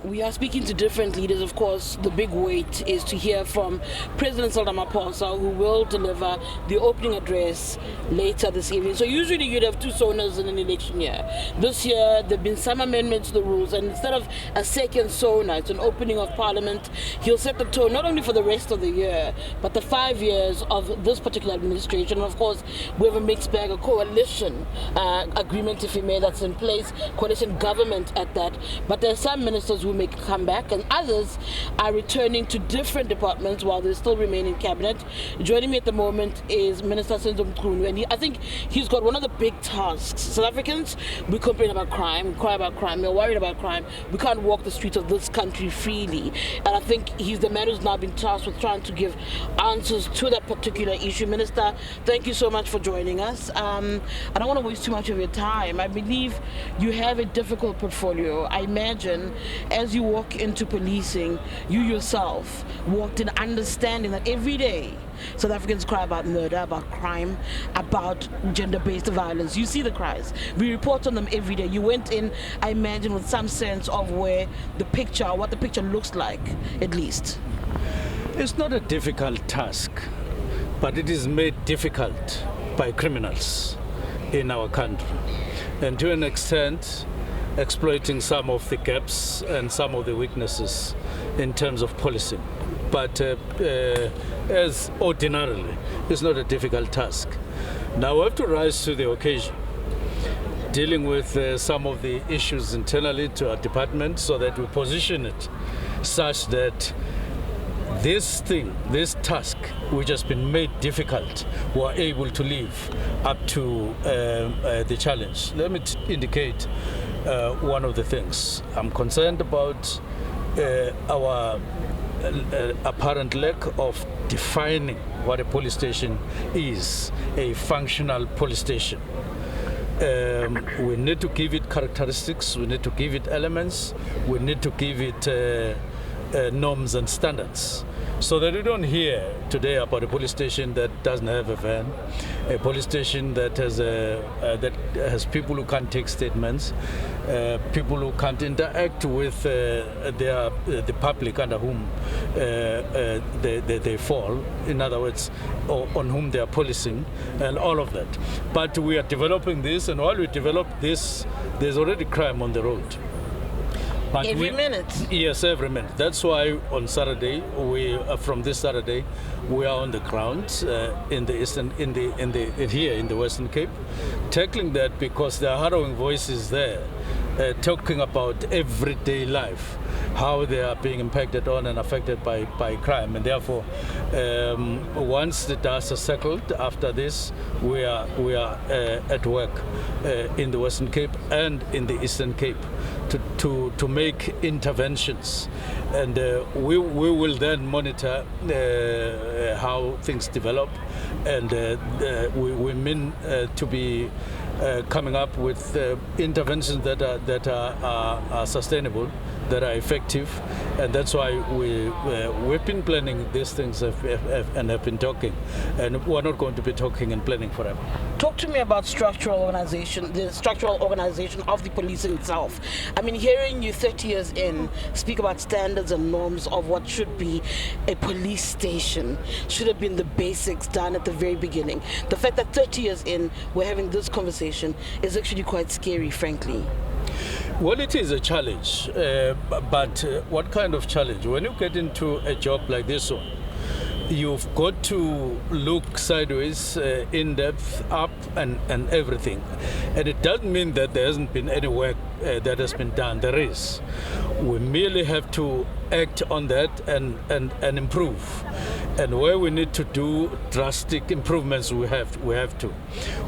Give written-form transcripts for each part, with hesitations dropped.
We are speaking to different leaders. Of course, the big weight is to hear from President Cyril Ramaphosa, who will deliver the opening address later this evening. So usually you'd have two sonas in an election year. This year, there have been some amendments to the rules, and instead of a second sona, it's an opening of Parliament. He'll set the tone not only for the rest of the year, but the 5 years of this particular administration. And of course, we have a mixed bag, a coalition agreement, if you may, that's in place, coalition government at that. But there are some ministers who may come back, and others are returning to different departments while they still remain in cabinet. Joining me at the moment is Minister Senzo Mchunu, and I think he's got one of the big tasks. South Africans, we complain about crime, we cry about crime, we're worried about crime. We can't walk the streets of this country freely. And I think he's the man who's now been tasked with trying to give answers to that particular issue. Minister, thank you so much for joining us. I don't want to waste too much of your time. I believe you have a difficult portfolio. I imagine as you walk into policing, you yourself walked in understanding that every day South Africans cry about murder, about crime, about gender-based violence. You see the cries. We report on them every day. You went in, I imagine, with some sense of what the picture looks like, at least. It's not a difficult task, but it is made difficult by criminals in our country. And to an extent, exploiting some of the gaps and some of the weaknesses in terms of policing. But as ordinarily, it's not a difficult task. Now we have to rise to the occasion, dealing with some of the issues internally to our department so that we position it such that this task, which has been made difficult, we're able to live up to the challenge. Let me indicate one of the things. I'm concerned about our apparent lack of defining what a police station is, a functional police station. We need to give it characteristics, we need to give it elements, we need to give it norms and standards, so that we don't hear today about a police station that doesn't have a van, a police station that has people who can't take statements, people who can't interact with the public under whom they fall, in other words, or on whom they are policing, and all of that. But we are developing this, and while we develop this, there's already crime on the road. But every minute? Yes, every minute. That's why on Saturday, from this Saturday, we are on the ground here in the Western Cape, tackling that because there are harrowing voices there talking about everyday life, how they are being impacted on and affected by crime. And therefore, once the dust is settled after this, we are at work in the Western Cape and in the Eastern Cape to make interventions. And we will then monitor how things develop, and we mean to be coming up with interventions that are sustainable, that are effective, and that's why we've been planning these things and have been talking, and we're not going to be talking and planning forever. Talk to me about the structural organization of the policing itself. I mean, hearing you 30 years in speak about standards and norms of what should be a police station should have been the basics done at the very beginning. The fact that 30 years in we're having this conversation is actually quite scary, frankly. Well, it is a challenge, but what kind of challenge? When you get into a job like this one, you've got to look sideways, in depth, up, and everything. And it doesn't mean that there hasn't been any work that has been done. There is. We merely have to act on that and improve. And where we need to do drastic improvements, we have to.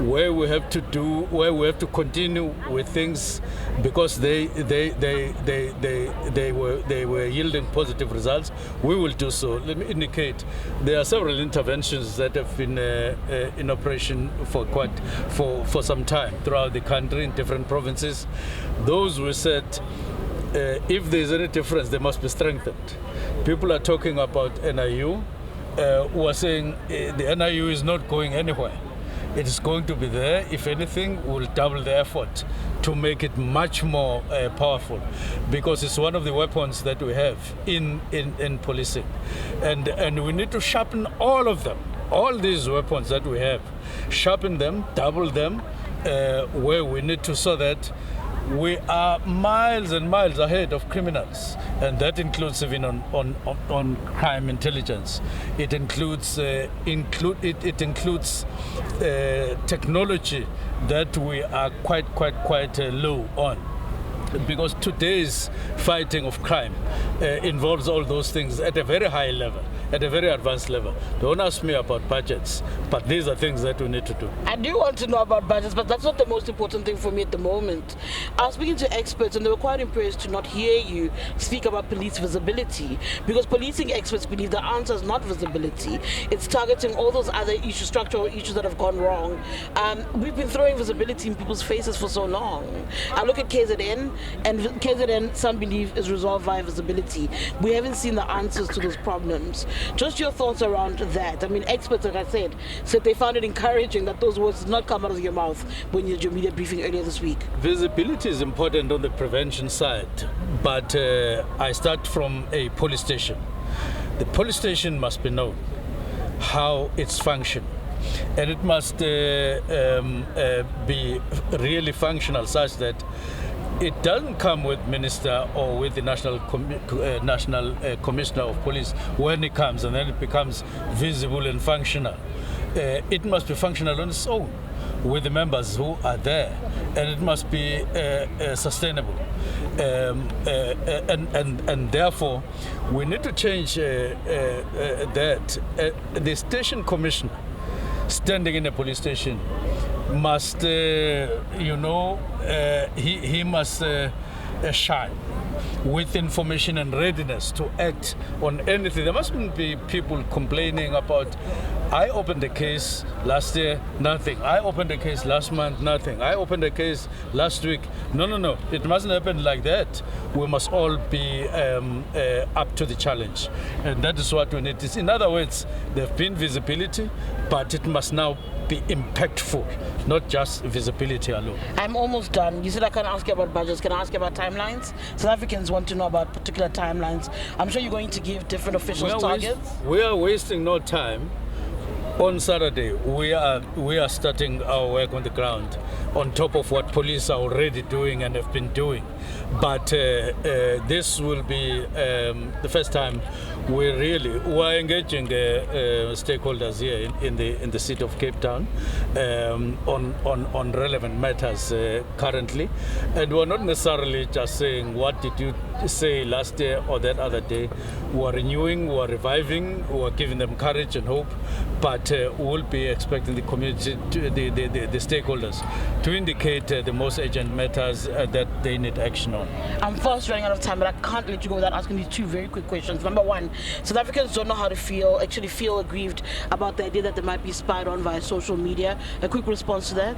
Where we have to continue with things because they were yielding positive results, we will do so. Let me indicate there are several interventions that have been in operation for some time throughout the country in different provinces. Those were said, if there's any difference, they must be strengthened. People are talking about NIU. Who are saying the NIU is not going anywhere. It is going to be there. If anything, we'll double the effort to make it much more powerful, because it's one of the weapons that we have in policing. And we need to sharpen all of them, all these weapons that we have, sharpen them, double them, where we need to, so that we are miles and miles ahead of criminals, and that includes even on crime intelligence. It includes technology that we are quite low on, because today's fighting of crime involves all those things at a very high level, at a very advanced level. Don't ask me about budgets, but these are things that we need to do. I do want to know about budgets, but that's not the most important thing for me at the moment. I was speaking to experts, and they were quite impressed to not hear you speak about police visibility, because policing experts believe the answer is not visibility. It's targeting all those other issues, structural issues that have gone wrong. We've been throwing visibility in people's faces for so long. I look at KZN, and KZN, some believe, is resolved via visibility. We haven't seen the answers to those problems. Just your thoughts around that. I mean, experts, like I said they found it encouraging that those words did not come out of your mouth when you did your media briefing earlier this week. Visibility is important on the prevention side, but I start from a police station. The police station must be known, how it's function, and it must be really functional, such that it doesn't come with minister or with the national commissioner of police when it comes, and then it becomes visible and functional. It must be functional on its own with the members who are there, and it must be sustainable. And therefore, we need to change that. The station commissioner standing in a police station must, he must shine with information and readiness to act on anything. There mustn't be people complaining about, I opened a case last year, nothing. I opened a case last month, nothing. I opened a case last week. No. It mustn't happen like that. We must all be up to the challenge. And that is what we need. In other words, there have been visibility, but it must now be impactful, not just visibility alone. I'm almost done. You said I can't ask you about budgets. Can I ask you about timelines? South Africans want to know about particular timelines. I'm sure you're going to give different officials targets. We are wasting no time. On Saturday, we are starting our work on the ground, on top of what police are already doing and have been doing. But this will be the first time we are engaging stakeholders here in the city of Cape Town on relevant matters currently, and we're not necessarily just saying what did you say last year or that other day. We're renewing, we're reviving, we're giving them courage and hope, but we'll be expecting the community, the stakeholders, to indicate the most urgent matters that they need action on. I'm fast running out of time, but I can't let you go without asking you two very quick questions. Number one, South Africans don't know how to feel aggrieved about the idea that they might be spied on via social media. A quick response to that?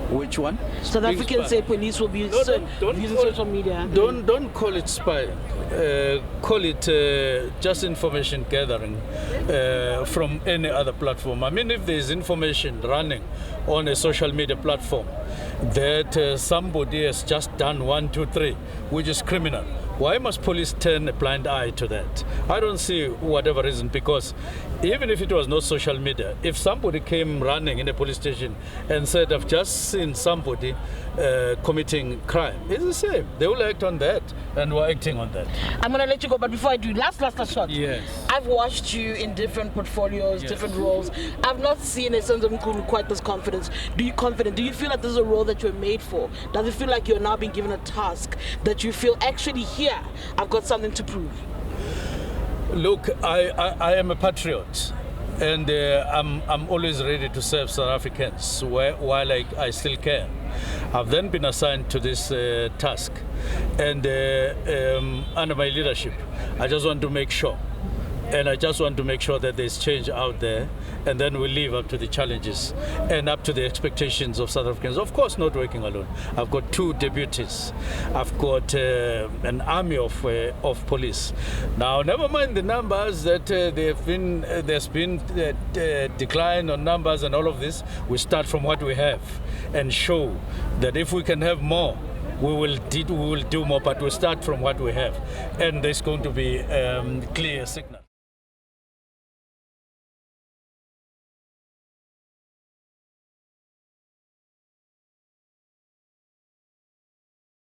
Which one? South Africans say police will be using social media. Don't call it spy. Call it just information gathering from any other platform. I mean, if there is information running on a social media platform that somebody has just done 1, 2, 3, which is criminal, why must police turn a blind eye to that? I don't see whatever reason, because even if it was not social media, if somebody came running in a police station and said, I've just seen somebody committing crime, it's the same. They will act on that, and we're acting on that. I'm going to let you go, but before I do, last shot. Yes. I've watched you in different portfolios, yes, different roles. I've not seen a Senzo Mchunu quite this confident. Do you feel like this is a role that you're made for? Does it feel like you're now being given a task that you feel actually here, I've got something to prove? Look, I am a patriot, and I'm always ready to serve South Africans while I still can. I've then been assigned to this task, and under my leadership, I just want to make sure And I just want to make sure that there's change out there, and then we live up to the challenges and up to the expectations of South Africans. Of course, not working alone. I've got 2 deputies. I've got an army of police. Now, never mind the numbers that there's been decline on numbers and all of this. We start from what we have and show that if we can have more, we will do more, but we start from what we have. And there's going to be clear signal.